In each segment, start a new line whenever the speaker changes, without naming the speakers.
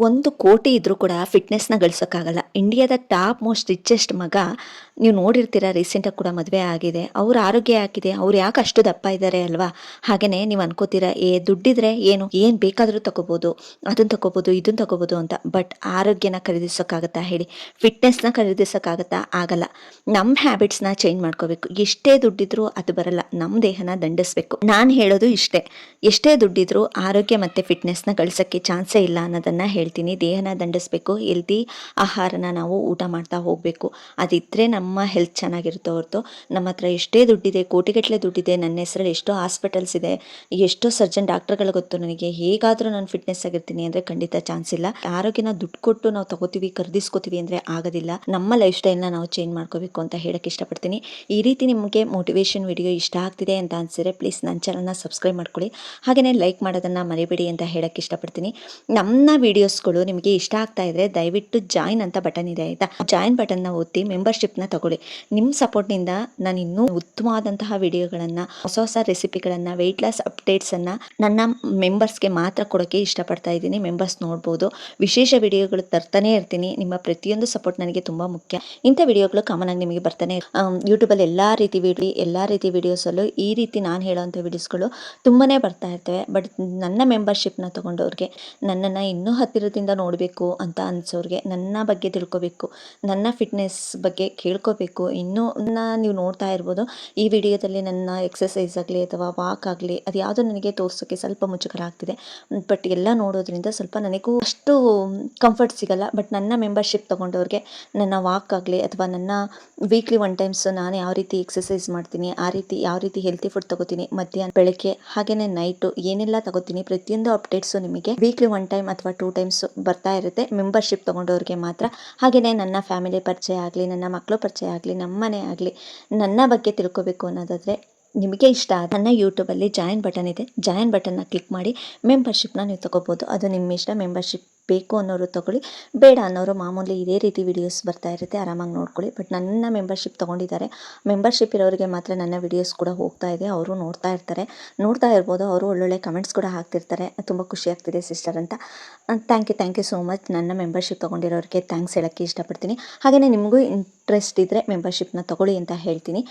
1 ಕೋಟಿ ಇದ್ರೂ ಕೂಡ ಫಿಟ್ನೆಸ್‌ನ ಗಳಿಸೋಕ್ಕಾಗಲ್ಲ. ಇಂಡಿಯಾದ ಟಾಪ್ ಮೋಸ್ಟ್ ರಿಚೆಸ್ಟ್ ಮಗ ನೀವು ನೋಡಿರ್ತೀರ ರೀಸೆಂಟಾಗಿ ಕೂಡ ಮದುವೆ ಆಗಿದೆ. ಅವ್ರ ಆರೋಗ್ಯ ಯಾಕಿದೆ? ಅವ್ರು ಯಾಕೆ ಅಷ್ಟು ದಪ್ಪ ಇದ್ದಾರೆ ಅಲ್ವಾ? ಹಾಗೇನೇ ನೀವು ಅನ್ಕೋತೀರಾ, ದುಡ್ಡಿದ್ರೆ ಏನು ಬೇಕಾದರೂ ತಗೋಬೋದು. ಅದನ್ನ ತಗೋಬೋದು, ಇದನ್ನ ತಗೋಬೋದು ಅಂತ. ಬಟ್ ಆರೋಗ್ಯನ ಖರೀದಿಸೋಕ್ಕಾಗತ್ತಾ ಹೇಳಿ? ಫಿಟ್ನೆಸ್‌ನ ಖರೀದಿಸೋಕ್ಕಾಗತ್ತಾ? ಆಗಲ್ಲ. ನಮ್ಮ ಹ್ಯಾಬಿಟ್ಸ್‌ನ ಚೇಂಜ್ ಮಾಡ್ಕೋಬೇಕು. ಎಷ್ಟೇ ದುಡ್ಡಿದ್ರೂ ಅದು ಬರಲ್ಲ. ನಮ್ಮ ದೇಹನ ದಂಡಿಸ್ಬೇಕು. ನಾನು ಹೇಳೋದು ಇಷ್ಟೇ. ಎಷ್ಟೇ ದುಡ್ಡಿದ್ರೂ ಆರೋಗ್ಯ ಮತ್ತು ಫಿಟ್ನೆಸ್‌ನ ಗಳಿಸೋಕ್ಕೆ ಚಾನ್ಸೇ ಇಲ್ಲ ಅನ್ನೋದನ್ನು ಹೇಳ್ತೀನಿ. ದೇಹನ ದಂಡಿಸ್ಬೇಕು. ಹೆಲ್ದಿ ಆಹಾರನ ನಾವು ಊಟ ಮಾಡ್ತಾ ಹೋಗಬೇಕು. ಅದಿದ್ದರೆ ನಮ್ಮ ಹೆಲ್ತ್ ಚೆನ್ನಾಗಿರುತ್ತೋ ಹೊರತು ನಮ್ಮ ಹತ್ರ ಎಷ್ಟೇ ದುಡ್ಡಿದೆ, ಕೋಟಿಗಟ್ಟಲೆ ದುಡ್ಡಿದೆ, ನನ್ನ ಹೆಸರಲ್ಲಿ ಎಷ್ಟೋ ಹಾಸ್ಪಿಟಲ್ಸ್ ಇದೆ, ಎಷ್ಟೋ ಸರ್ಜನ್ ಡಾಕ್ಟರ್ಗಳು ಗೊತ್ತು ನನಗೆ, ಹೇಗಾದರೂ ನಾನು ಫಿಟ್ನೆಸ್ ಆಗಿರ್ತೀನಿ ಅಂದರೆ ಖಂಡಿತ ಚಾನ್ಸ್ ಇಲ್ಲ. ಆರೋಗ್ಯನ ದುಡ್ಡು ಕೊಟ್ಟು ನಾವು ತಗೋತೀವಿ, ಖರೀದಿಸ್ಕೋತೀವಿ ಅಂದರೆ ಆಗೋದಿಲ್ಲ. ನಮ್ಮ ಲೈಫ್ ಸ್ಟೈಲ್ನ ನಾವು ಚೇಂಜ್ ಮಾಡ್ಕೋಬೇಕು ಅಂತ ಹೇಳಕ್ಕೆ ಇಷ್ಟಪಡ್ತೀನಿ. ಈ ರೀತಿ ನಿಮಗೆ ಮೋಟಿವೇಶನ್ ವಿಡಿಯೋ ಇಷ್ಟ ಆಗ್ತಿದೆ ಅಂತ ಅನಿಸಿದ್ರೆ ಪ್ಲೀಸ್ ನನ್ನ ಚಾನಲ್ನ ಸಬ್ಸ್ಕ್ರೈಬ್ ಮಾಡ್ಕೊಳ್ಳಿ. ಹಾಗೆಯೇ ಲೈಕ್ ಮಾಡೋದನ್ನು ಮರಿಬೇಡಿ ಅಂತ ಹೇಳಕ್ಕೆ ಇಷ್ಟಪಡ್ತೀನಿ. ನಮ್ಮ ವಿಡಿಯೋಸ್ಗಳು ನಿಮಗೆ ಇಷ್ಟ ಆಗ್ತಾ ಇದ್ರೆ ದಯವಿಟ್ಟು ಜಾಯಿನ್ ಅಂತ ಬಟನ್ ಇದೆ ಆಯಿತಾ, ಜಾಯಿನ್ ಬಟನ್ನ ಒತ್ತಿ ಮೆಂಬರ್ಶಿಪ್ನ ತಗೊಳ್ಳಿ. ನಿಮ್ಮ ಸಪೋರ್ಟ್ನಿಂದ ನಾನು ಇನ್ನೂ ಉತ್ತಮವಾದಂತಹ ವಿಡಿಯೋಗಳನ್ನು, ಹೊಸ ರೆಸಿಪಿಗಳನ್ನು, ವೆಯ್ಟ್ ಲಾಸ್ ಅಪ್ಡೇಟ್ಸನ್ನು ನನ್ನ ಮೆಂಬರ್ಸ್ಗೆ ಮಾತ್ರ ಕೊಡೋಕ್ಕೆ ಇಷ್ಟಪಡ್ತಾ ಇದ್ದೀನಿ. ಮೆಂಬರ್ಸ್ ನೋಡ್ಬೋದು. ವಿಶೇಷ ವಿಡಿಯೋಗಳು ತರ್ತಾನೆ ಇರ್ತೀನಿ. ನಿಮ್ಮ ಪ್ರತಿಯೊಂದು ಸಪೋರ್ಟ್ ನನಗೆ ತುಂಬ ಮುಖ್ಯ. ಇಂಥ ವಿಡಿಯೋಗಳು ಕಾಮನ್ ಆಗಿ ನಿಮಗೆ ಬರ್ತಾನೆ ಯೂಟ್ಯೂಬಲ್ಲಿ ಎಲ್ಲ ರೀತಿ ವಿಡಿಯೋಸಲ್ಲೂ ಈ ರೀತಿ ನಾನು ಹೇಳೋವಂಥ ವಿಡಿಯೋಸ್ಗಳು ತುಂಬಾ ಬರ್ತಾ ಇರ್ತವೆ. ಬಟ್ ನನ್ನ ಮೆಂಬರ್ಶಿಪ್ನ ತೊಗೊಂಡವ್ರಿಗೆ, ನನ್ನನ್ನು ಇನ್ನೂ ಹತ್ತಿರದಿಂದ ನೋಡಬೇಕು ಅಂತ ಅನಿಸೋರಿಗೆ, ನನ್ನ ಬಗ್ಗೆ ತಿಳ್ಕೊಬೇಕು, ನನ್ನ ಫಿಟ್ನೆಸ್ ಬಗ್ಗೆ ಕೇಳ್ಕೋಬೇಕು, ಇನ್ನೂ ನೀವು ನೋಡ್ತಾ ಇರ್ಬೋದು ಈ ವಿಡಿಯೋದಲ್ಲಿ ನನ್ನ ಎಕ್ಸಸೈಸ್ ಆಗಲಿ ಅಥವಾ ವಾಕ್ ಆಗಲಿ ಅದು ಯಾವುದೋ ನನಗೆ ತೋರಿಸೋಕ್ಕೆ ಸ್ವಲ್ಪ ಮುಜುಗರ ಆಗ್ತಿದೆ. ಬಟ್ ಎಲ್ಲ ನೋಡೋದ್ರಿಂದ ಸ್ವಲ್ಪ ನನಗೂ ಅಷ್ಟು ಕಂಫರ್ಟ್ ಸಿಗಲ್ಲ. ಬಟ್ ನನ್ನ ಮೆಂಬರ್ಶಿಪ್ ತೊಗೊಂಡವ್ರಿಗೆ ನನ್ನ ವಾಕ್ ಆಗಲಿ ಅಥವಾ ನನ್ನ ವೀಕ್ಲಿ 1 ಟೈಮ್ಸ್ ನಾನು ಯಾವ ರೀತಿ ಎಕ್ಸಸೈಸ್ ಮಾಡ್ತೀನಿ, ಯಾವ ರೀತಿ ಹೆಲ್ತಿ ಫುಡ್ ತಗೋತೀನಿ, ಮಧ್ಯಾಹ್ನ ಬೆಳಗ್ಗೆ ಹಾಗೆಯೇ ನೈಟು ಏನೆಲ್ಲ ತಗೋತೀನಿ ಪ್ರತಿಯೊಂದು ಅಪ್ಡೇಟ್ಸು ನಿಮಗೆ ವೀಕ್ಲಿ 1 ಟೈಮ್ ಅಥವಾ 2 ಟೈಮ್ಸ್ ಬರ್ತಾ ಇರುತ್ತೆ ಮೆಂಬರ್ಶಿಪ್ ತೊಗೊಂಡವ್ರಿಗೆ ಮಾತ್ರ. ಹಾಗೆಯೇ ನನ್ನ ಫ್ಯಾಮಿಲಿ ಪರಿಚಯ ಆಗಲಿ, ನನ್ನ ಮಕ್ಕಳು ಪರಿಚಯ ಆಗಲಿ, ನಮ್ಮ ಮನೆ ಆಗಲಿ, ನನ್ನ ಬಗ್ಗೆ ತಿಳ್ಕೊಬೇಕು ಅನ್ನೋದಾದರೆ ನಿಮಗೆ ಇಷ್ಟ ನನ್ನ ಯೂಟ್ಯೂಬಲ್ಲಿ ಜಾಯಿನ್ ಬಟನ್ ಇದೆ. ಜಾಯಿನ್ ಬಟನ್ನ ಕ್ಲಿಕ್ ಮಾಡಿ ಮೆಂಬರ್ಶಿಪ್ನ ನೀವು ತೊಗೋಬೋದು. ಅದು ನಿಮ್ಮ ಇಷ್ಟ. ಮೆಂಬರ್ಶಿಪ್ ಬೇಕು ಅನ್ನೋರು ತೊಗೊಳ್ಳಿ, ಬೇಡ ಅನ್ನೋರು ಮಾಮೂಲಿ ಇದೇ ರೀತಿ ವಿಡಿಯೋಸ್ ಬರ್ತಾ ಇರುತ್ತೆ, ಆರಾಮಾಗಿ ನೋಡ್ಕೊಳ್ಳಿ. ಬಟ್ ನನ್ನ ಮೆಂಬರ್ಶಿಪ್ ತೊಗೊಂಡಿದ್ದಾರೆ. ಮೆಂಬರ್ಶಿಪ್ ಇರೋರಿಗೆ ಮಾತ್ರ ನನ್ನ ವಿಡಿಯೋಸ್ ಕೂಡ ಹೋಗ್ತಾ ಇದೆ. ಅವರು ನೋಡ್ತಾ ಇರ್ಬೋದು. ಅವರು ಒಳ್ಳೊಳ್ಳೆ ಕಮೆಂಟ್ಸ್ ಕೂಡ ಹಾಕ್ತಿರ್ತಾರೆ. ತುಂಬ ಖುಷಿ ಆಗ್ತಿದೆ ಸಿಸ್ಟರ್ ಅಂತ. Thank you so much. ನನ್ನ ಮೆಂಬರ್ಶಿಪ್ ತೊಗೊಂಡಿರೋರಿಗೆ ಥ್ಯಾಂಕ್ಸ್ ಹೇಳೋಕ್ಕೆ ಇಷ್ಟಪಡ್ತೀನಿ. ಹಾಗೆಯೇ ನಿಮಗೂ ಇಂಟ್ರೆಸ್ಟ್ ಇದ್ದರೆ ಮೆಂಬರ್ಶಿಪ್ನ ತೊಗೊಳ್ಳಿ ಅಂತ ಹೇಳ್ತೀನಿ.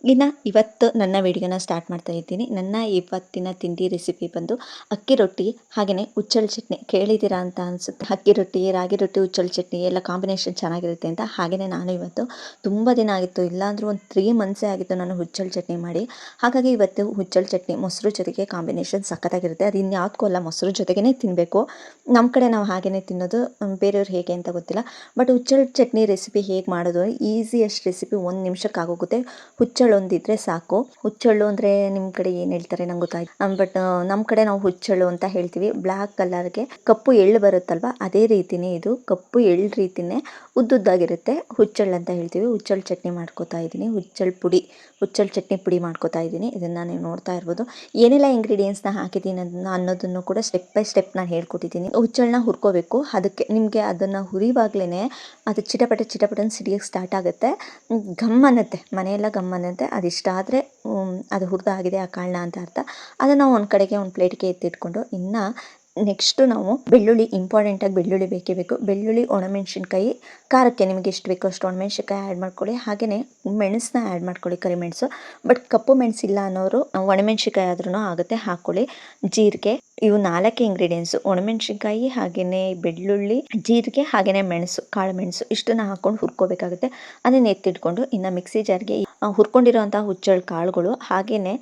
ಇನ್ನು ಇವತ್ತು ನನ್ನ ವಿಡಿಯೋನ ಸ್ಟಾರ್ಟ್ ಮಾಡ್ತಾ ಇದ್ದೀನಿ. ನನ್ನ ಇವತ್ತಿನ ತಿಂಡಿ ರೆಸಿಪಿ ಬಂದು ಅಕ್ಕಿ ರೊಟ್ಟಿ ಹಾಗೆಯೇ ಹುಚ್ಚಳ ಚಟ್ನಿ. ಕೇಳಿದ್ದೀರಾ ಅಂತ ಅನಿಸುತ್ತೆ. ಅಕ್ಕಿ ರೊಟ್ಟಿ, ರಾಗಿ ರೊಟ್ಟಿ, ಹುಚ್ಚಳ ಚಟ್ನಿ ಎಲ್ಲ ಕಾಂಬಿನೇಷನ್ ಚೆನ್ನಾಗಿರುತ್ತೆ ಅಂತ. ಹಾಗೆಯೇ ನಾನು ಇವತ್ತು ತುಂಬ ದಿನ ಆಗಿತ್ತು, ಇಲ್ಲಾಂದರೂ ಒಂದು 3 ಮಂತ್ಸೇ ಆಗಿತ್ತು ನಾನು ಹುಚ್ಚಳ ಚಟ್ನಿ ಮಾಡಿ. ಹಾಗಾಗಿ ಇವತ್ತು ಹುಚ್ಚಳ ಚಟ್ನಿ ಮೊಸರು ಜೊತೆಗೆ ಕಾಂಬಿನೇಷನ್ ಸಖತ್ತಾಗಿರುತ್ತೆ. ಅದು ಇನ್ಯಾವುದಕ್ಕೂ ಅಲ್ಲ, ಮೊಸರು ಜೊತೆಗೇ ತಿನ್ನಬೇಕು. ನಮ್ಮ ಕಡೆ ನಾವು ಹಾಗೆಯೇ ತಿನ್ನೋದು, ಬೇರೆಯವ್ರು ಹೇಗೆ ಅಂತ ಗೊತ್ತಿಲ್ಲ. ಬಟ್ ಹುಚ್ಚಳ ಚಟ್ನಿ ರೆಸಿಪಿ ಹೇಗೆ ಮಾಡೋದು, ಈಸಿಯೆಸ್ಟ್ ರೆಸಿಪಿ, 1 ನಿಮಿಷಕ್ಕೆ ಆಗೋಗುತ್ತೆ. ಹುಚ್ಚಳು ಒಂದಿದ್ರೆ ಸಾಕು. ಹುಚ್ಚಳ್ಳು ಅಂದರೆ ನಿಮ್ಮ ಕಡೆ ಏನು ಹೇಳ್ತಾರೆ ನಂಗೆ ಗೊತ್ತಾಯ್ತು. ಬಟ್ ನಮ್ಮ ಕಡೆ ನಾವು ಹುಚ್ಚಳ್ಳು ಅಂತ ಹೇಳ್ತೀವಿ. ಬ್ಲ್ಯಾಕ್ ಕಲರ್ಗೆ ಕಪ್ಪು ಎಳ್ಳು ಬರುತ್ತಲ್ವ, ಅದೇ ರೀತಿನೇ ಇದು ಕಪ್ಪು ಎಳ್ಳು ರೀತಿಯೇ ಉದ್ದುದ್ದಾಗಿರುತ್ತೆ. ಹುಚ್ಚಳ್ಳು ಅಂತ ಹೇಳ್ತೀವಿ. ಹುಚ್ಚಳ್ಳು ಚಟ್ನಿ ಮಾಡ್ಕೋತಾ ಇದ್ದೀನಿ. ಹುಚ್ಚಳ್ಳು ಚಟ್ನಿ ಪುಡಿ ಮಾಡ್ಕೋತಾ ಇದ್ದೀನಿ. ಇದನ್ನು ನೀವು ನೋಡ್ತಾ ಇರ್ಬೋದು. ಏನೆಲ್ಲ ಇಂಗ್ರೀಡಿಯೆಂಟ್ಸ್ನ ಹಾಕಿದ್ದೀನಿ ಅನ್ನೋದನ್ನು ಕೂಡ ಸ್ಟೆಪ್ ಬೈ ಸ್ಟೆಪ್ ನಾನು ಹೇಳ್ಕೊಟ್ಟಿದ್ದೀನಿ. ಹುಚ್ಚಳನ್ನ ಹುರ್ಕೋಬೇಕು. ಅದಕ್ಕೆ ನಿಮಗೆ ಅದನ್ನು ಹುರಿವಾಗಲೇ ಅದು ಚಿಟಪಟ ಸಿಡಿಯೋಕ್ಕೆ ಸ್ಟಾರ್ಟ್ ಆಗುತ್ತೆ. ಘಮ್ ಅನ್ನತ್ತೆ, ಮನೆಯೆಲ್ಲ ಘಮ್ ಅನ್ನತ್ತೆ. ಅದಿಷ್ಟ ಆದರೆ ಅದು ಹುರಿದಾಗಿದೆ ಆ ಕಾಳನ್ನ ಅಂತ ಅರ್ಥ. ಅದನ್ನು ನಾವು ಒಂದು ಕಡೆಗೆ ಒಂದು ಪ್ಲೇಟ್ಗೆ ಎತ್ತಿಟ್ಕೊಂಡು, ಇನ್ನು ನೆಕ್ಸ್ಟು ನಾವು ಬೆಳ್ಳುಳ್ಳಿ, ಇಂಪಾರ್ಟೆಂಟಾಗಿ ಬೆಳ್ಳುಳ್ಳಿ ಬೇಕೇ ಬೇಕು. ಬೆಳ್ಳುಳ್ಳಿ, ಒಣಮೆಣಸಿನ್ಕಾಯಿ, ಖಾರಕ್ಕೆ ನಿಮಗೆ ಎಷ್ಟು ಬೇಕೋ ಅಷ್ಟು ಒಣಮೆಣಸಿನ್ಕಾಯಿ ಆ್ಯಡ್ ಮಾಡ್ಕೊಳ್ಳಿ. ಹಾಗೆಯೇ ಮೆಣಸನ್ನ ಆ್ಯಡ್ ಮಾಡ್ಕೊಳ್ಳಿ, ಕರಿಮೆಣಸು. ಬಟ್ ಕಪ್ಪು ಮೆಣಸಿಲ್ಲ ಅನ್ನೋರು ಒಣಮೆಣಸಿನ್ಕಾಯಿ ಆದ್ರೂ ಆಗುತ್ತೆ, ಹಾಕ್ಕೊಳ್ಳಿ. ಜೀರಿಗೆ, ಇವು 4 ಇಂಗ್ರೀಡಿಯೆಂಟ್ಸು. ಒಣಮೆಣಸಿನ್ಕಾಯಿ ಹಾಗೆಯೇ ಬೆಳ್ಳುಳ್ಳಿ, ಜೀರಿಗೆ ಹಾಗೆಯೇ ಮೆಣಸು, ಕಾಳು ಮೆಣಸು ಇಷ್ಟನ್ನು ಹಾಕ್ಕೊಂಡು ಹುರ್ಕೋಬೇಕಾಗುತ್ತೆ. ಅದನ್ನು ಎತ್ತಿಟ್ಕೊಂಡು ಇನ್ನು ಮಿಕ್ಸಿ ಜಾರ್ಗೆ ಹುರ್ಕೊಂಡಿರೋಂಥ ಹುಚ್ಚಳ ಕಾಳುಗಳು ಹಾಗೆಯೇ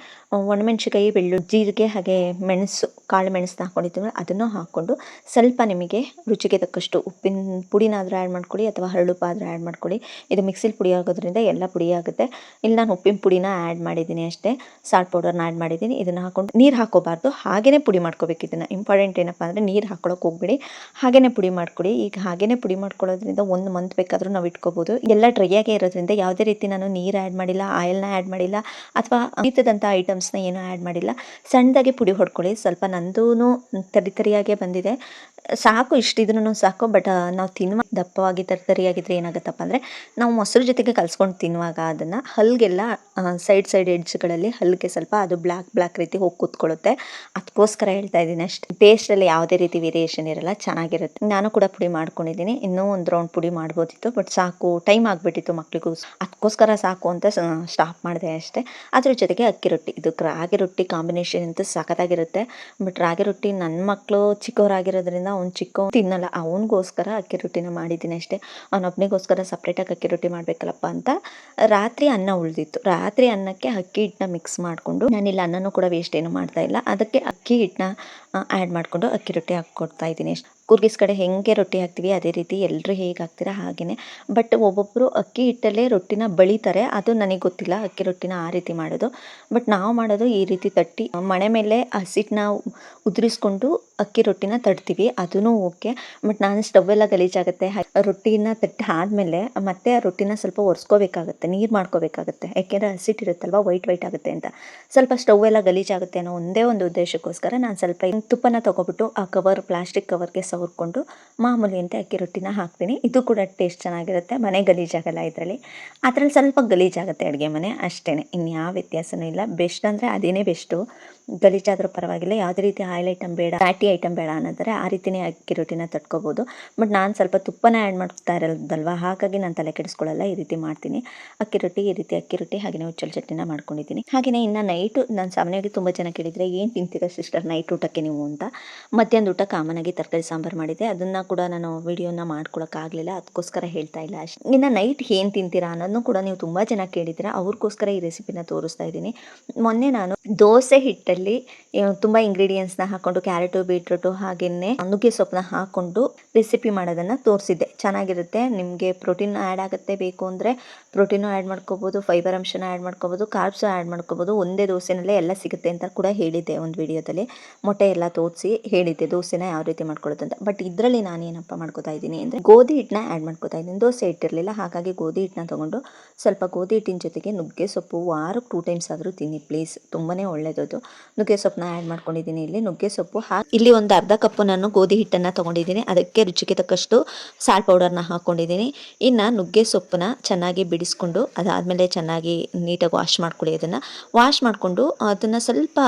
ಒಣಮೆಣಸಿನ್ಕಾಯಿ, ಬೆಳ್ಳುಳ್ಳಿ, ಜೀರಿಗೆ ಹಾಗೆ ಮೆಣಸು, ಕಾಳು ಮೆಣಸನ್ನ ಹಾಕ್ಕೊಂಡಿರ್ತೀವಿ, ಅದನ್ನು ಹಾಕ್ಕೊಂಡು ಸ್ವಲ್ಪ ನಿಮಗೆ ರುಚಿಗೆ ತಕ್ಕಷ್ಟು ಉಪ್ಪಿನ ಪುಡಿನಾದರೂ ಆ್ಯಡ್ ಮಾಡ್ಕೊಳ್ಳಿ ಅಥವಾ ಹರಳುಪ್ಪಾದರೂ ಆ್ಯಡ್ ಮಾಡ್ಕೊಳ್ಳಿ. ಇದು ಮಿಕ್ಸಿಲಿ ಪುಡಿ ಆಗೋದ್ರಿಂದ ಎಲ್ಲ ಪುಡಿ ಆಗುತ್ತೆ. ಇಲ್ಲಿ ನಾನು ಉಪ್ಪಿನ ಪುಡಿನ ಆ್ಯಡ್ ಮಾಡಿದ್ದೀನಿ ಅಷ್ಟೇ, ಸಾಲ್ಟ್ ಪೌಡರ್ನ ಆ್ಯಡ್ ಮಾಡಿದ್ದೀನಿ. ಇದನ್ನು ಹಾಕ್ಕೊಂಡು ನೀರು ಹಾಕೋಬಾರ್ದು, ಹಾಗೆಯೇ ಪುಡಿ ಮಾಡ್ಕೋಬೇಕು. ಇದನ್ನು ಇಂಪಾರ್ಟೆಂಟ್ ಏನಪ್ಪ ಅಂದರೆ ನೀರು ಹಾಕ್ಕೊಳ್ಳೋಕೆ ಹೋಗ್ಬೇಡಿ, ಹಾಗೆಯೇ ಪುಡಿ ಮಾಡ್ಕೊಳ್ಳಿ. ಈಗ ಹಾಗೆಯೇ ಪುಡಿ ಮಾಡ್ಕೊಳ್ಳೋದ್ರಿಂದ 1 ಮಂತ್ ಬೇಕಾದರೂ ನಾವು ಇಟ್ಕೋಬೋದು. ಎಲ್ಲ ಡ್ರೈ ಆಗೇ ಇರೋದ್ರಿಂದ ಯಾವುದೇ ರೀತಿ ನಾನು ನೀರು ಆ್ಯಡ್ ಮಾಡಿಲ್ಲ, ಆಯಿಲ್ನ ಆ್ಯಡ್ ಮಾಡಿಲ್ಲ ಅಥವಾ ಮಿತದಂಥ ಐಟಮ್ಸ್ನ ಏನೂ ಆ್ಯಡ್ ಮಾಡಿಲ್ಲ. ಸಣ್ಣದಾಗಿ ಪುಡಿ ಹೊಡ್ಕೊಳ್ಳಿ. ಸ್ವಲ್ಪ ನಂದೂ ತರಿಯಾಗೇ ಬಂದಿದೆ, ಸಾಕು ಇಷ್ಟಿದ್ರೂ ಸಾಕು. ಬಟ್ ನಾವು ತಿನ್ನುವ ದಪ್ಪವಾಗಿ ತರಿಯಾಗಿದ್ದರೆ ಏನಾಗುತ್ತಪ್ಪ ಅಂದರೆ ನಾವು ಮೊಸರು ಜೊತೆಗೆ ಕಲಿಸ್ಕೊಂಡು ತಿನ್ನುವಾಗ ಅದನ್ನು ಹಲ್ಗೆಲ್ಲ ಸೈಡ್ ಎಡ್ಜ್ಗಳಲ್ಲಿ ಹಲ್ಗೆ ಸ್ವಲ್ಪ ಅದು ಬ್ಲ್ಯಾಕ್ ರೀತಿ ಹೋಗಿ ಕೂತ್ಕೊಳ್ಳುತ್ತೆ. ಅದಕ್ಕೋಸ್ಕರ ಹೇಳ್ತಾ ಇದ್ದೀನಿ ಅಷ್ಟೇ. ಟೇಸ್ಟಲ್ಲಿ ಯಾವುದೇ ರೀತಿ ವೇರಿಯೇಷನ್ ಇರಲ್ಲ, ಚೆನ್ನಾಗಿರುತ್ತೆ. ನಾನು ಕೂಡ ಪುಡಿ ಮಾಡ್ಕೊಂಡಿದ್ದೀನಿ, ಇನ್ನೂ ಒಂದು ರೌಂಡ್ ಪುಡಿ ಮಾಡ್ಬೋದಿತ್ತು, ಬಟ್ ಸಾಕು, ಟೈಮ್ ಆಗಿಬಿಟ್ಟಿತ್ತು ಮಕ್ಕಳಿಗೂ, ಅದಕ್ಕೋಸ್ಕರ ಸಾಕು ಅಂತ ಸ್ಟಾಪ್ ಮಾಡಿದೆ ಅಷ್ಟೇ. ಅದ್ರ ಜೊತೆಗೆ ಅಕ್ಕಿ ರೊಟ್ಟಿ, ಇದು ರಾಗಿ ರೊಟ್ಟಿ ಕಾಂಬಿನೇಷನ್ ಅಂತೂ ಸಖತ್ತಾಗಿರುತ್ತೆ. ಬಟ್ ರಾಗಿ ರೊಟ್ಟಿ ನನ್ನ ಮಕ್ಕಳು ಚಿಕ್ಕವರಾಗಿರೋದ್ರಿಂದ ಅವ್ನು ಚಿಕ್ಕವ್ ತಿನ್ನಲ್ಲ, ಅವನಿಗೋಸ್ಕರ ಅಕ್ಕಿ ರೊಟ್ಟಿನ ಮಾಡಿದ್ದೀನಿ ಅಷ್ಟೇ. ಅವನೊಬ್ಬನಿಗೋಸ್ಕರ ಸಪ್ರೇಟಾಗಿ ಅಕ್ಕಿ ರೊಟ್ಟಿ ಮಾಡಬೇಕಲ್ಲಪ್ಪ ಅಂತ ರಾತ್ರಿ ಅನ್ನ ಉಳಿದಿತ್ತು. ರಾತ್ರಿ ಅನ್ನಕ್ಕೆ ಅಕ್ಕಿ ಹಿಟ್ಟನ್ನ ಮಿಕ್ಸ್ ಮಾಡಿಕೊಂಡು, ನಾನಿಲ್ಲಿ ಅನ್ನನೂ ಕೂಡ ವೇಸ್ಟ್ ಏನು ಮಾಡ್ತಾ ಇಲ್ಲ, ಅದಕ್ಕೆ ಅಕ್ಕಿ ಹಿಟ್ಟನ್ನ ಆ್ಯಡ್ ಮಾಡಿಕೊಂಡು ಅಕ್ಕಿ ರೊಟ್ಟಿ ಹಾಕ್ಕೊಡ್ತಾ ಇದ್ದೀನಿ ಅಷ್ಟೇ. ಕುರ್ಗಿಸ್ ಕಡೆ ಹೆಂಗೆ ರೊಟ್ಟಿ ಹಾಕ್ತೀವಿ ಅದೇ ರೀತಿ ಎಲ್ಲರೂ ಹೇಗೆ ಹಾಕ್ತೀರಾ ಹಾಗೆಯೇ. ಬಟ್ ಒಬ್ಬೊಬ್ಬರು ಅಕ್ಕಿ ಹಿಟ್ಟಲ್ಲೇ ರೊಟ್ಟಿನ ಬಳಿತಾರೆ, ಅದು ನನಗೆ ಗೊತ್ತಿಲ್ಲ ಅಕ್ಕಿ ರೊಟ್ಟಿನ ಆ ರೀತಿ ಮಾಡೋದು. ಬಟ್ ನಾವು ಮಾಡೋದು ಈ ರೀತಿ ತಟ್ಟಿ ಮಣೆ ಮೇಲೆ ಹಸಿಟ್ಟನ್ನ ಉದುರಿಸ್ಕೊಂಡು ಅಕ್ಕಿ ರೊಟ್ಟಿನ ತಟ್ತೀವಿ, ಅದೂ ಓಕೆ. ಬಟ್ ನಾನು ಸ್ಟವ್ವೆಲ್ಲ ಗಲೀಜಾಗುತ್ತೆ, ರೊಟ್ಟಿನ ತಟ್ಟಿ ಆದಮೇಲೆ ಮತ್ತೆ ಆ ರೊಟ್ಟಿನ ಸ್ವಲ್ಪ ಒರೆಸ್ಕೋಬೇಕಾಗುತ್ತೆ, ನೀರು ಮಾಡ್ಕೋಬೇಕಾಗುತ್ತೆ, ಯಾಕೆಂದರೆ ಹಸಿಟ್ಟಿರುತ್ತಲ್ವ ವೈಟ್ ಆಗುತ್ತೆ ಅಂತ. ಸ್ವಲ್ಪ ಸ್ಟವ್ ಎಲ್ಲ ಗಲೀಜಾಗುತ್ತೆ ಅನ್ನೋ ಒಂದೇ ಒಂದು ಉದ್ದೇಶಕ್ಕೋಸ್ಕರ ನಾನು ಸ್ವಲ್ಪ ತುಪ್ಪನ ತೊಗೊಬಿಟ್ಟು ಆ ಪ್ಲಾಸ್ಟಿಕ್ ಕವರ್ಗೆ ಸವರ್ಕೊಂಡು ಮಾಮೂಲಿ ಅಂತ ಅಕ್ಕಿ ರೊಟ್ಟಿನ ಹಾಕ್ತೀನಿ. ಇದು ಕೂಡ ಟೇಸ್ಟ್ ಚೆನ್ನಾಗಿರುತ್ತೆ, ಮನೆ ಗಲೀಜಾಗಲ್ಲ ಇದರಲ್ಲಿ. ಅದರಲ್ಲಿ ಸ್ವಲ್ಪ ಗಲೀಜಾಗುತ್ತೆ ಅಡುಗೆ ಮನೆ ಅಷ್ಟೇ, ಇನ್ಯಾವ ವ್ಯತ್ಯಾಸನೂ ಇಲ್ಲ. ಬೆಸ್ಟ್ ಅಂದರೆ ಅದೇನೇ ಬೆಸ್ಟು, ಗಲೀಜಾದರೂ ಪರವಾಗಿಲ್ಲ, ಯಾವುದೇ ರೀತಿ ಆಯಿಲ್ ಐಟಮ್ ಬೇಡ, ಫ್ಯಾಟಿ ಐಟಮ್ ಬೇಡ ಅನ್ನೋದರೆ ಆ ರೀತಿಯೇ ಅಕ್ಕಿ ರೊಟ್ಟಿನ ತಟ್ಕೋಬೋದು. ಬಟ್ ನಾನು ಸ್ವಲ್ಪ ತುಪ್ಪನ ಆ್ಯಡ್ ಮಾಡ್ತಾ ಇರೋದಲ್ವ, ಹಾಗಾಗಿ ನಾನು ತಲೆ ಕೆಡಿಸ್ಕೊಳ್ಳಲ್ಲ, ಈ ರೀತಿ ಮಾಡ್ತೀನಿ. ಅಕ್ಕಿ ರೊಟ್ಟಿ ಹಾಗೆಯೇ ಹುಚ್ಚಲ್ ಚಟ್ನಿನ ಮಾಡ್ಕೊಂಡಿದ್ದೀನಿ. ಹಾಗೆಯೇ ಇನ್ನು ನೈಟು ನಾನು ಸಾಮಾನ್ಯವಾಗಿ ತುಂಬ ಜನ ಕೇಳಿದರೆ ಏನು ತಿಂತೀರಾ ಸಿಸ್ಟರ್ ನೈಟ್ ಊಟಕ್ಕೆ ನೀವು ಅಂತ. ಮಧ್ಯಾಹ್ನದ ಊಟ ಕಾಮನಾಗಿ ತರಕಾರಿ ಸಾಂಬಾರು ಮಾಡಿದ್ದೆ, ಅದನ್ನು ಕೂಡ ನಾನು ವಿಡಿಯೋನ ಮಾಡ್ಕೊಳಕ್ಕಾಗಲಿಲ್ಲ, ಅದಕ್ಕೋಸ್ಕರ ಹೇಳ್ತಾ ಇಲ್ಲ ಅಷ್ಟೇ. ಇನ್ನು ನೈಟ್ ಏನು ತಿಂತೀರಾ ಅನ್ನೋದನ್ನು ಕೂಡ ನೀವು ತುಂಬ ಜನ ಕೇಳಿದ್ದೀರಾ, ಅವ್ರಿಗೋಸ್ಕರ ಈ ರೆಸಿಪಿನ ತೋರಿಸ್ತಾ ಇದ್ದೀನಿ. ಮೊನ್ನೆ ನಾನು ದೋಸೆ ಹಿಟ್ಟಲ್ಲಿ ತುಂಬ ಇಂಗ್ರೀಡಿಯೆಂಟ್ಸ್ನ ಹಾಕ್ಕೊಂಡು ಕ್ಯಾರೆಟು ಬೀಟ್ರೂಟು ಹಾಗೆಯೇ ನುಗ್ಗೆ ಸೊಪ್ಪನ್ನ ಹಾಕ್ಕೊಂಡು ರೆಸಿಪಿ ಮಾಡೋದನ್ನು ತೋರಿಸಿದ್ದೆ. ಚೆನ್ನಾಗಿರುತ್ತೆ, ನಿಮಗೆ ಪ್ರೋಟೀನ್ ಆ್ಯಡ್ ಆಗುತ್ತೆ, ಬೇಕು ಅಂದರೆ ಪ್ರೋಟೀನು ಆ್ಯಡ್ ಮಾಡ್ಕೋಬೋದು, ಫೈಬರ್ ಅಂಶನ ಆ್ಯಡ್ ಮಾಡ್ಕೋಬೋದು, ಕಾರ್ಬ್ಸು ಆ್ಯಡ್ ಮಾಡ್ಕೋಬೋದು, ಒಂದೇ ದೋಸೆನಲ್ಲೇ ಎಲ್ಲ ಸಿಗುತ್ತೆ ಅಂತ ಕೂಡ ಹೇಳಿದ್ದೆ ಒಂದು ವಿಡಿಯೋದಲ್ಲಿ. ಮೊಟ್ಟೆ ಎಲ್ಲ ತೋರಿಸಿ ಹೇಳಿದ್ದೆ ದೋಸೆನ ಯಾವ ರೀತಿ ಮಾಡ್ಕೊಳ್ಳೋದು ಅಂತ. ಬಟ್ ಇದರಲ್ಲಿ ನಾನು ಏನಪ್ಪ ಮಾಡ್ಕೋತಾ ಇದ್ದೀನಿ ಅಂದರೆ ಗೋಧಿ ಹಿಟ್ಟನ್ನ ಆ್ಯಡ್ ಮಾಡ್ಕೋತಾ ಇದ್ದೀನಿ. ದೋಸೆ ಹಿಟ್ಟಿರಲಿಲ್ಲ, ಹಾಗಾಗಿ ಗೋಧಿ ಹಿಟ್ಟನ್ನ ತೊಗೊಂಡು ಸ್ವಲ್ಪ ಗೋಧಿ ಹಿಟ್ಟಿನ ಜೊತೆಗೆ ನುಗ್ಗೆ ಸೊಪ್ಪು ವಾರಕ್ಕೆ 2 ಟೈಮ್ಸ್ ಆದರೂ ತಿನ್ನಿ ಪ್ಲೀಸ್, ತುಂಬಾ ಒಳ್ಳೆಯದು. ನುಗ್ಗೆ ಸೊಪ್ಪನ್ನ ಆ್ಯಡ್ ಮಾಡ್ಕೊಂಡಿದ್ದೀನಿ. ಇಲ್ಲಿ ನುಗ್ಗೆ ಸೊಪ್ಪು ಇಲ್ಲಿ ಒಂದು ಅರ್ಧ ಕಪ್ಪು ನಾನು ಗೋಧಿ ಹಿಟ್ಟನ್ನು ತೊಗೊಂಡಿದ್ದೀನಿ, ಅದಕ್ಕೆ ರುಚಿಗೆ ತಕ್ಕಷ್ಟು ಸಾಲ್ಟ್ ಪೌಡರ್ನ ಹಾಕ್ಕೊಂಡಿದ್ದೀನಿ. ಇನ್ನು ನುಗ್ಗೆ ಸೊಪ್ಪನ್ನ ಚೆನ್ನಾಗಿ ಬಿಡಿಸ್ಕೊಂಡು ಅದಾದಮೇಲೆ ಚೆನ್ನಾಗಿ ನೀಟಾಗಿ ವಾಶ್ ಮಾಡ್ಕೊಳ್ಳಿ. ಅದನ್ನು ವಾಶ್ ಮಾಡಿಕೊಂಡು ಅದನ್ನು ಸ್ವಲ್ಪ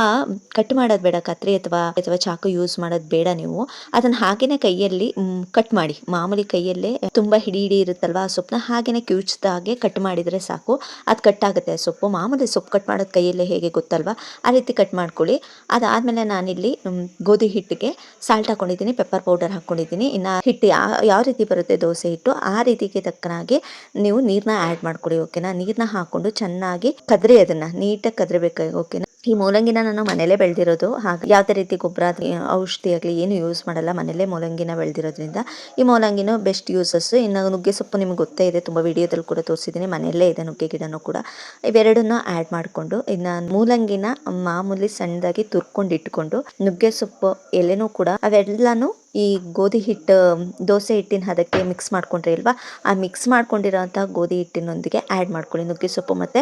ಕಟ್ ಮಾಡೋದು ಬೇಡ, ಕತ್ರಿ ಅಥವಾ ಚಾಕು ಯೂಸ್ ಮಾಡೋದು ಬೇಡ. ನೀವು ಅದನ್ನು ಹಾಗೇನೆ ಕೈಯಲ್ಲಿ ಕಟ್ ಮಾಡಿ, ಮಾಮೂಲಿ ಕೈಯಲ್ಲೇ ತುಂಬ ಹಿಡಿ ಇರುತ್ತಲ್ವ ಆ ಸೊಪ್ಪನ್ನ ಹಾಗೇನೆ ಕಿವುಚ್ದಾಗೆ ಕಟ್ ಮಾಡಿದರೆ ಸಾಕು, ಅದು ಕಟ್ ಆಗುತ್ತೆ. ಸೊಪ್ಪು ಮಾಮೂಲಿ ಸೊಪ್ಪು ಕಟ್ ಮಾಡೋದು ಕೈಯಲ್ಲೇ ಹೇಗೆ ಗೊತ್ತಲ್ವ, ಆ ರೀತಿ ಕಟ್ ಮಾಡ್ಕೊಳ್ಳಿ. ಅದಾದಮೇಲೆ ನಾನಿಲ್ಲಿ ಗೋಧಿ ಹಿಟ್ಟಿಗೆ ಸಾಲ್ಟ್ ಹಾಕ್ಕೊಂಡಿದ್ದೀನಿ, ಪೆಪ್ಪರ್ ಪೌಡರ್ ಹಾಕ್ಕೊಂಡಿದ್ದೀನಿ. ಇನ್ನು ಹಿಟ್ಟು ಯಾವ ರೀತಿ ಬರುತ್ತೆ ದೋಸೆ ಹಿಟ್ಟು ಆ ರೀತಿಗೆ ತಕ್ಕನಾಗಿ ನೀವು ನೀರನ್ನ ಆ್ಯಡ್ ಮಾಡ್ಕೊಳ್ಳಿ, ಓಕೆನಾ. ನೀರನ್ನ ಹಾಕ್ಕೊಂಡು ಚೆನ್ನಾಗಿ ಕದ್ರಿ, ಅದನ್ನು ನೀಟಾಗಿ ಕದ್ರಬೇಕು, ಓಕೆನಾ. ಈ ಮೂಲಂಗಿನ ನಾನು ಮನೇಲೇ ಬೆಳೆದಿರೋದು, ಹಾಗೆ ಯಾವುದೇ ರೀತಿ ಗೊಬ್ಬರ ಔಷಧಿ ಆಗಲಿ ಏನು ಯೂಸ್ ಮಾಡಲ್ಲ, ಮನೇಲೇ ಮೂಲಂಗಿನ ಬೆಳೆದಿರೋದ್ರಿಂದ ಈ ಮೂಲಂಗಿನೂ ಬೆಸ್ಟ್ ಯೂಸಸ್ಸು. ಇನ್ನು ನುಗ್ಗೆ ಸೊಪ್ಪು ನಿಮ್ಗೆ ಗೊತ್ತೇ ಇದೆ, ತುಂಬ ವಿಡಿಯೋದಲ್ಲಿ ಕೂಡ ತೋರಿಸಿದ್ದೀನಿ, ಮನೆಯಲ್ಲೇ ಇದೆ ನುಗ್ಗೆ ಗಿಡನೂ ಕೂಡ. ಇವೆರಡನ್ನೂ ಆ್ಯಡ್ ಮಾಡಿಕೊಂಡು ಇನ್ನು ಮೂಲಂಗಿನ ಮಾಮೂಲಿ ಸಣ್ಣದಾಗಿ ತುರ್ಕೊಂಡು ಇಟ್ಕೊಂಡು ನುಗ್ಗೆ ಸೊಪ್ಪು ಎಲೆನೂ ಕೂಡ ಅವೆಲ್ಲನೂ ಈ ಗೋಧಿ ಹಿಟ್ಟು ದೋಸೆ ಹಿಟ್ಟಿನ ಅದಕ್ಕೆ ಮಿಕ್ಸ್ ಮಾಡ್ಕೊಂಡ್ರಿ ಅಲ್ವಾ, ಆ ಮಿಕ್ಸ್ ಮಾಡ್ಕೊಂಡಿರೋಂಥ ಗೋಧಿ ಹಿಟ್ಟಿನೊಂದಿಗೆ ಆ್ಯಡ್ ಮಾಡ್ಕೊಳ್ಳಿ ನುಗ್ಗೆ ಸೊಪ್ಪು ಮತ್ತು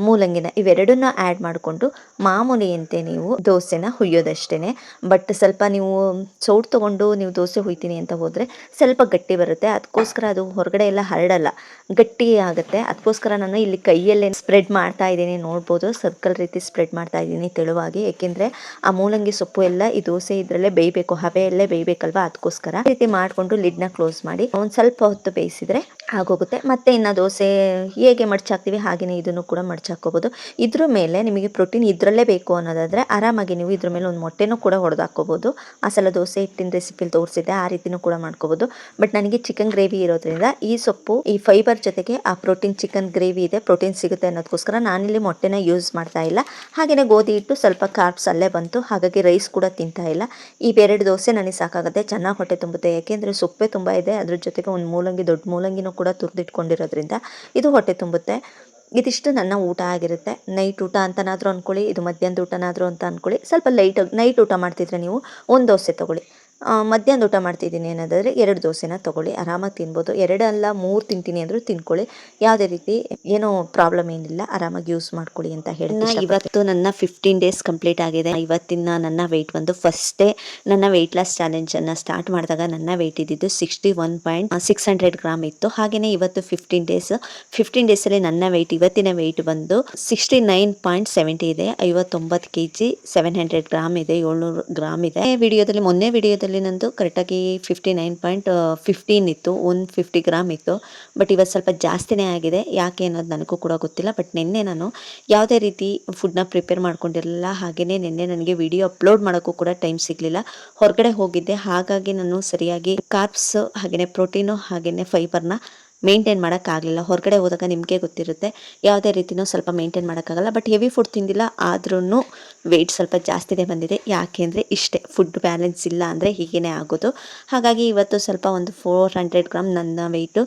ಮೂಲಂಗಿನ. ಇವೆರಡನ್ನ ಆ್ಯಡ್ ಮಾಡಿಕೊಂಡು ಮಾಮೂಲಿಯಂತೆ ನೀವು ದೋಸೆನ ಹುಯ್ಯೋದಷ್ಟೇ. ಬಟ್ ಸ್ವಲ್ಪ ನೀವು ಸೌಟ್ ತೊಗೊಂಡು ನೀವು ದೋಸೆ ಹುಯ್ತೀನಿ ಅಂತ ಹೋದರೆ ಸ್ವಲ್ಪ ಗಟ್ಟಿ ಬರುತ್ತೆ, ಅದಕ್ಕೋಸ್ಕರ ಅದು ಹೊರಗಡೆ ಎಲ್ಲ ಹರಡಲ್ಲ, ಗಟ್ಟಿ ಆಗುತ್ತೆ. ಅದಕ್ಕೋಸ್ಕರ ನಾನು ಇಲ್ಲಿ ಕೈಯಲ್ಲೇ ಸ್ಪ್ರೆಡ್ ಮಾಡ್ತಾ ಇದ್ದೀನಿ, ನೋಡ್ಬೋದು ಸರ್ಕಲ್ ರೀತಿ ಸ್ಪ್ರೆಡ್ ಮಾಡ್ತಾ ಇದ್ದೀನಿ ತೆಳುವಾಗಿ, ಏಕೆಂದರೆ ಆ ಮೂಲಂಗಿ ಸೊಪ್ಪು ಎಲ್ಲ ಈ ದೋಸೆ ಇದರಲ್ಲೇ ಬೇಯಬೇಕು, ಹಬೆಯಲ್ಲೇ ಬೇಯಬೇಕಲ್ವ, ಅದಕ್ಕೋಸ್ಕರ ಈ ರೀತಿ ಮಾಡಿಕೊಂಡು ಲಿಡ್ನ ಕ್ಲೋಸ್ ಮಾಡಿ ಒಂದು ಸ್ವಲ್ಪ ಹೊತ್ತು ಬೇಯಿಸಿದರೆ ಆಗೋಗುತ್ತೆ. ಮತ್ತು ಇನ್ನು ದೋಸೆ ಹೇಗೆ ಮಡ್ಚಾಕ್ತೀವಿ ಹಾಗೆಯೇ ಇದನ್ನು ಕೂಡ ಮಡ್ಚಾಕೋಬೋದು. ಇದ್ರ ಮೇಲೆ ನಿಮಗೆ ಪ್ರೋಟೀನ್ ಇದರಲ್ಲೇ ಬೇಕು ಅನ್ನೋದಾದರೆ ಆರಾಮಾಗಿ ನೀವು ಇದ್ರ ಮೇಲೆ ಒಂದು ಮೊಟ್ಟೆನೂ ಕೂಡ ಹೊಡೆದು ಹಾಕ್ಕೋಬೋದು. ಆ ಸಲ ದೋಸೆ ಹಿಟ್ಟಿನ ರೆಸಿಪಿಲಿ ತೋರಿಸಿದ್ದೆ, ಆ ರೀತಿನೂ ಕೂಡ ಮಾಡ್ಕೋಬೋದು. ಬಟ್ ನನಗೆ ಚಿಕನ್ ಗ್ರೇವಿ ಇರೋದ್ರಿಂದ ಈ ಸೊಪ್ಪು ಈ ಫೈಬರ್ ಜೊತೆಗೆ ಆ ಪ್ರೋಟೀನ್ ಚಿಕನ್ ಗ್ರೇವಿ ಇದೆ, ಪ್ರೋಟೀನ್ ಸಿಗುತ್ತೆ ಅನ್ನೋದಕ್ಕೋಸ್ಕರ ನಾನಿಲ್ಲಿ ಮೊಟ್ಟೆನ ಯೂಸ್ ಮಾಡ್ತಾ ಇಲ್ಲ. ಹಾಗೆಯೇ ಗೋಧಿ ಹಿಟ್ಟು ಸ್ವಲ್ಪ ಕಾರ್ಬ್ಸ್ ಅಲ್ಲೇ ಬಂತು, ಹಾಗಾಗಿ ರೈಸ್ ಕೂಡ ತಿಂತಾ ಇಲ್ಲ. ಇವೆರಡು ದೋಸೆ ನನಗೆ ಸಾಕಾಗುತ್ತೆ, ಚೆನ್ನಾಗಿ ಹೊಟ್ಟೆ ತುಂಬುತ್ತೆ. ಯಾಕೆಂದರೆ ಸೊಪ್ಪೆ ತುಂಬ ಇದೆ, ಅದ್ರ ಜೊತೆಗೆ ಒಂದು ಮೂಲಂಗಿ, ದೊಡ್ಡ ಮೂಲಂಗಿನೂ ಕೂಡ ತುರಿದಿಟ್ಕೊಂಡಿರೋದ್ರಿಂದ ಇದು ಹೊಟ್ಟೆ ತುಂಬುತ್ತೆ. ಇದಿಷ್ಟು ನನ್ನ ಊಟ ಆಗಿರುತ್ತೆ. ನೈಟ್ ಊಟ ಅಂತನಾದರೂ ಅಂದ್ಕೊಳ್ಳಿ, ಇದು ಮಧ್ಯಾಹ್ನದ ಊಟನಾದರೂ ಅಂತ ಅಂದ್ಕೊಳ್ಳಿ. ಸ್ವಲ್ಪ ನೈಟ್ ಊಟ ಮಾಡ್ತಿದ್ರೆ ನೀವು ಒಂದು ದೋಸೆ ತೊಗೊಳ್ಳಿ, ಮಧ್ಯಾಹ್ನ ಊಟ ಮಾಡ್ತಿದ್ದೀನಿ ಅನ್ನೋದಾದರೆ 2 ದೋಸೆನ ತೊಗೊಳ್ಳಿ, ಆರಾಮಾಗಿ ತಿನ್ಬೋದು. 2 ಅಲ್ಲ 3 ತಿಂತೀನಿ ಅಂದರೂ ತಿನ್ಕೊಳ್ಳಿ, ಯಾವುದೇ ರೀತಿ ಏನೂ ಪ್ರಾಬ್ಲಮ್ ಏನಿಲ್ಲ, ಆರಾಮಾಗಿ ಯೂಸ್ ಮಾಡ್ಕೊಳ್ಳಿ ಅಂತ ಹೇಳಕ್ಕೆ ಇಷ್ಟಪಡ್ತೀನಿ. ಇವತ್ತು ನನ್ನ 15 ಡೇಸ್ ಕಂಪ್ಲೀಟ್ ಆಗಿದೆ. ಇವತ್ತಿನ ನನ್ನ ವೆಯ್ಟ್ ಬಂದು ಫಸ್ಟ್ ಡೇ ನನ್ನ ವೆಯ್ಟ್ ಲಾಸ್ ಚಾಲೆಂಜನ್ನು ಸ್ಟಾರ್ಟ್ ಮಾಡಿದಾಗ ನನ್ನ ವೆಯ್ಟ್ ಇದ್ದಿದ್ದು 61.600 ಗ್ರಾಮ್ ಇತ್ತು. ಹಾಗೆಯೇ ಇವತ್ತು 15 ಡೇಸಲ್ಲಿ ನನ್ನ ವೆಯ್ಟ್ ಇವತ್ತಿನ ವೆಯ್ಟ್ ಬಂದು 69.70 ಇದೆ. 59 kg 700 ಗ್ರಾಮ್ ಇದೆ, 700 ಗ್ರಾಮ್ ಇದೆ. ಮೊನ್ನೆ ವಿಡಿಯೋದಲ್ಲಿ ನಂದು ಕರೆಕ್ಟಾಗಿ 59.15 ಇತ್ತು, 150 ಗ್ರಾಮ್ ಇತ್ತು. ಬಟ್ ಇವತ್ತು ಸ್ವಲ್ಪ ಜಾಸ್ತಿನೇ ಆಗಿದೆ, ಯಾಕೆ ಅನ್ನೋದು ನನಗೂ ಕೂಡ ಗೊತ್ತಿಲ್ಲ. ಬಟ್ ನಿನ್ನೆ ನಾನು ಯಾವುದೇ ರೀತಿ ಫುಡ್ನ ಪ್ರಿಪೇರ್ ಮಾಡ್ಕೊಂಡಿರಲಿಲ್ಲ. ಹಾಗೆಯೇ ನಿನ್ನೆ ನನಗೆ ವಿಡಿಯೋ ಅಪ್ಲೋಡ್ ಮಾಡೋಕ್ಕೂ ಕೂಡ ಟೈಮ್ ಸಿಗಲಿಲ್ಲ, ಹೊರಗಡೆ ಹೋಗಿದ್ದೆ. ಹಾಗಾಗಿ ನಾನು ಸರಿಯಾಗಿ ಕಾರ್ಬ್ಸ್ ಹಾಗೆಯೇ ಪ್ರೋಟೀನು ಹಾಗೆಯೇ ಫೈಬರ್ನ ಮೇಂಟೈನ್ ಮಾಡೋಕ್ಕಾಗಲಿಲ್ಲ. ಹೊರಗಡೆ ಹೋದಾಗ ನಿಮಗೆ ಗೊತ್ತಿರುತ್ತೆ, ಯಾವುದೇ ರೀತಿಯೂ ಸ್ವಲ್ಪ ಮೇಂಟೈನ್ ಮಾಡೋಕ್ಕಾಗಲ್ಲ. ಬಟ್ ಹೆವಿ ಫುಡ್ ತಿಂದಿಲ್ಲ, ಆದ್ರೂ ವೆಯ್ಟ್ ಸ್ವಲ್ಪ ಜಾಸ್ತಿನೇ ಬಂದಿದೆ. ಯಾಕೆಂದರೆ ಇಷ್ಟೇ, ಫುಡ್ ಬ್ಯಾಲೆನ್ಸ್ ಇಲ್ಲ ಅಂದರೆ ಹೀಗೇ ಆಗೋದು. ಹಾಗಾಗಿ ಇವತ್ತು ಸ್ವಲ್ಪ ಒಂದು 400 ಗ್ರಾಮ್ ನನ್ನ ವೆಯ್ಟು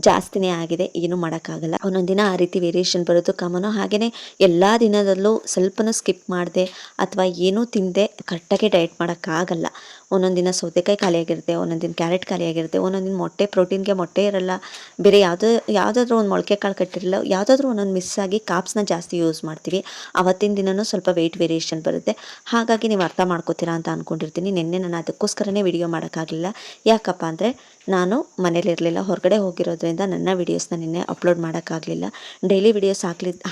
ಜಾಸ್ತಿನೇ ಆಗಿದೆ, ಏನೂ ಮಾಡೋಕ್ಕಾಗಲ್ಲ. ಒಂದೊಂದು ದಿನ ಆ ರೀತಿ ವೇರಿಯೇಷನ್ ಬರೋದು ಕಾಮನು. ಹಾಗೆಯೇ ಎಲ್ಲ ದಿನದಲ್ಲೂ ಸ್ವಲ್ಪನೂ ಸ್ಕಿಪ್ ಮಾಡಿದೆ ಅಥವಾ ಏನೂ ತಿಂದೆ ಕರೆಕ್ಟಾಗಿ ಡಯಟ್ ಮಾಡೋಕ್ಕಾಗಲ್ಲ. ಒಂದೊಂದು ದಿನ ಸೌತೆಕಾಯಿ ಖಾಲಿಯಾಗಿರುತ್ತೆ, ಒಂದೊಂದು ದಿನ ಕ್ಯಾರೆಟ್ ಖಾಲಿಯಾಗಿರುತ್ತೆ, ಒಂದೊಂದು ದಿನ ಮೊಟ್ಟೆ, ಪ್ರೋಟೀನ್ಗೆ ಮೊಟ್ಟೆ ಇರಲ್ಲ, ಬೇರೆ ಯಾವುದಾದ್ರೂ ಒಂದು ಮೊಳಕೆ ಕಾಳು ಕಟ್ಟಿರಲ್ಲ, ಯಾವುದಾದ್ರೂ ಒಂದೊಂದು ಮಿಸ್ ಆಗಿ ಕಾಪ್ಸ್ನ ಜಾಸ್ತಿ ಯೂಸ್ ಮಾಡ್ತೀವಿ. ಅವತ್ತಿನ ದಿನವೂ ಸ್ವಲ್ಪ ವೆಯ್ಟ್ ವೇರಿಯೇಷನ್ ಬರುತ್ತೆ. ಹಾಗಾಗಿ ನೀವು ಅರ್ಥ ಮಾಡ್ಕೋತೀರಾ ಅಂತ ಅಂದ್ಕೊಂಡಿರ್ತೀನಿ. ನಿನ್ನೆ ನಾನು ಅದಕ್ಕೋಸ್ಕರನೇ ವಿಡಿಯೋ ಮಾಡೋಕ್ಕಾಗಲಿಲ್ಲ. ಯಾಕಪ್ಪ ಅಂದರೆ ನಾನು ಮನೇಲಿರಲಿಲ್ಲ, ಹೊರಗಡೆ ಹೋಗಿರೋದ್ರಿಂದ ನನ್ನ ವೀಡಿಯೋಸ್ನ ನಿನ್ನೆ ಅಪ್ಲೋಡ್ ಮಾಡೋಕ್ಕಾಗಲಿಲ್ಲ. ಡೈಲಿ ವೀಡಿಯೋಸ್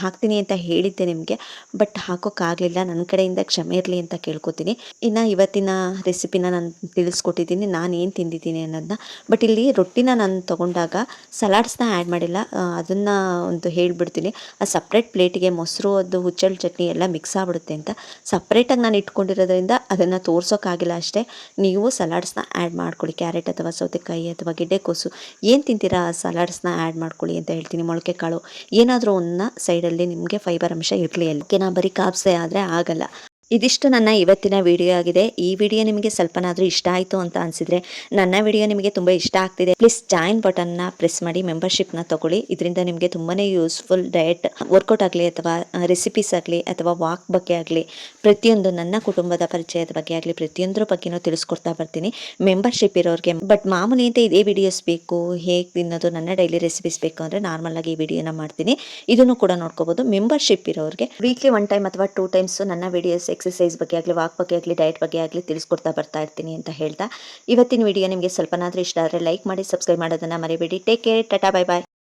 ಹಾಕ್ತೀನಿ ಅಂತ ಹೇಳಿದ್ದೆ ನಿಮಗೆ, ಬಟ್ ಹಾಕೋಕ್ಕಾಗಲಿಲ್ಲ. ನನ್ನ ಕಡೆಯಿಂದ ಕ್ಷಮೆ ಇರಲಿ ಅಂತ ಕೇಳ್ಕೊತೀನಿ. ಇನ್ನು ಇವತ್ತಿನ ರೆಸಿಪಿನ ನಾನು ತಿಳಿಸ್ಕೊಟ್ಟಿದ್ದೀನಿ, ನಾನು ಏನು ತಿಂದಿದ್ದೀನಿ ಅನ್ನೋದನ್ನ. ಬಟ್ ಇಲ್ಲಿ ರೊಟ್ಟಿನ ನಾನು ತೊಗೊಂಡಾಗ ಸಲಾಡ್ಸ್ನ ಆ್ಯಡ್ ಮಾಡಿಲ್ಲ, ಅದನ್ನು ಒಂದು ಹೇಳಿಬಿಡ್ತೀನಿ. ಆ ಸಪ್ರೇಟ್ ಪ್ಲೇಟಿಗೆ ಮೊಸರು, ಅದು ಹುಚ್ಚೆಳ್ಳು ಚಟ್ನಿ ಎಲ್ಲ ಮಿಕ್ಸ್ ಆಗಿಬಿಡುತ್ತೆ ಅಂತ ಸಪ್ರೇಟಾಗಿ ನಾನು ಇಟ್ಕೊಂಡಿರೋದ್ರಿಂದ ಅದನ್ನು ತೋರ್ಸೋಕ್ಕಾಗಿಲ್ಲ ಅಷ್ಟೇ. ನೀವು ಸಲಾಡ್ಸ್ನ ಆ್ಯಡ್ ಮಾಡ್ಕೊಳ್ಳಿ, ಕ್ಯಾರೆಟ್ ಅಥವಾ ಸೌತೆಕಾಯಿ ಅಥವಾ ಗೆಡ್ಡೆಕೋಸು ಏನು ತಿಂತೀರಾ ಆ ಸಲಾಡ್ಸ್ನ ಆ್ಯಡ್ ಮಾಡ್ಕೊಳ್ಳಿ ಅಂತ ಹೇಳ್ತೀನಿ. ಮೊಳಕೆ ಕಾಳು ಏನಾದರೂ ಒಂದು ಸೈಡಲ್ಲಿ ನಿಮಗೆ ಫೈಬರ್ ಅಂಶ ಇರಲಿ. ಅಲ್ಲಿಗೆ ನಾ ಬರೀ ಕಾಪ್ಸೆ ಆದರೆ ಆಗಲ್ಲ. ಇದಿಷ್ಟು ನನ್ನ ಇವತ್ತಿನ ವಿಡಿಯೋ ಆಗಿದೆ. ಈ ವಿಡಿಯೋ ನಿಮಗೆ ಸ್ವಲ್ಪನಾದರೂ ಇಷ್ಟ ಆಯಿತು ಅಂತ ಅನಿಸಿದರೆ, ನನ್ನ ವಿಡಿಯೋ ನಿಮಗೆ ತುಂಬ ಇಷ್ಟ ಆಗ್ತಿದೆ, ಪ್ಲೀಸ್ ಜಾಯಿನ್ ಬಟನ್ನ ಪ್ರೆಸ್ ಮಾಡಿ ಮೆಂಬರ್ಶಿಪ್ನ ತೊಗೊಳ್ಳಿ. ಇದರಿಂದ ನಿಮಗೆ ತುಂಬಾ ಯೂಸ್ಫುಲ್ ಡಯಟ್ ವರ್ಕೌಟ್ ಆಗಲಿ ಅಥವಾ ರೆಸಿಪೀಸ್ ಆಗಲಿ ಅಥವಾ ವಾಕ್ ಬಗ್ಗೆ ಆಗಲಿ, ಪ್ರತಿಯೊಂದು ನನ್ನ ಕುಟುಂಬದ ಪರಿಚಯದ ಬಗ್ಗೆ ಆಗಲಿ ಪ್ರತಿಯೊಂದರ ಬಗ್ಗೆನೂ ತಿಳಿಸ್ಕೊಡ್ತಾ ಬರ್ತೀನಿ ಮೆಂಬರ್ಶಿಪ್ ಇರೋರಿಗೆ. ಬಟ್ ಮಾಮೂಲಿ ಅಂತ ಇದೇ ವಿಡಿಯೋಸ್ ಬೇಕು, ಹೇಗೆ ತಿನ್ನೋದು, ನನ್ನ ಡೈಲಿ ರೆಸಿಪೀಸ್ ಬೇಕು ಅಂದರೆ ನಾರ್ಮಲಾಗಿ ಈ ವಿಡಿಯೋನ ಮಾಡ್ತೀನಿ, ಇದನ್ನು ಕೂಡ ನೋಡ್ಕೋಬೋದು. ಮೆಂಬರ್ಶಿಪ್ ಇರೋರಿಗೆ ವೀಕ್ಲಿ 1 ಟೈಮ್ ಅಥವಾ 2 ಟೈಮ್ಸ್ ನನ್ನ ವಿಡಿಯೋಸ್ ಎಕ್ಸಸೈಸ್ ಬಗ್ಗೆ ಆಗಲಿ, ವಾಕ್ ಬಗ್ಗೆ ಆಗಲಿ, ಡಯಟ್ ಬಗ್ಗೆ ಆಗಲಿ ತಿಳಿಸ್ಕೊಡ್ತಾ ಬರ್ತಾ ಇರ್ತೀನಿ ಅಂತ ಹೇಳ್ತಾ, ಇವತ್ತಿನ ವಿಡಿಯೋ ನಿಮಗೆ ಸ್ವಲ್ಪನಾದರೂ ಇಷ್ಟ ಆದರೆ ಲೈಕ್ ಮಾಡಿ, ಸಬ್ಸ್ಕ್ರೈಬ್ ಮಾಡೋದನ್ನು ಮರಿಬೇಡಿ. ಟೇಕ್ ಕೇರ್, ಟಾಟಾ, ಬೈ ಬಾಯ್.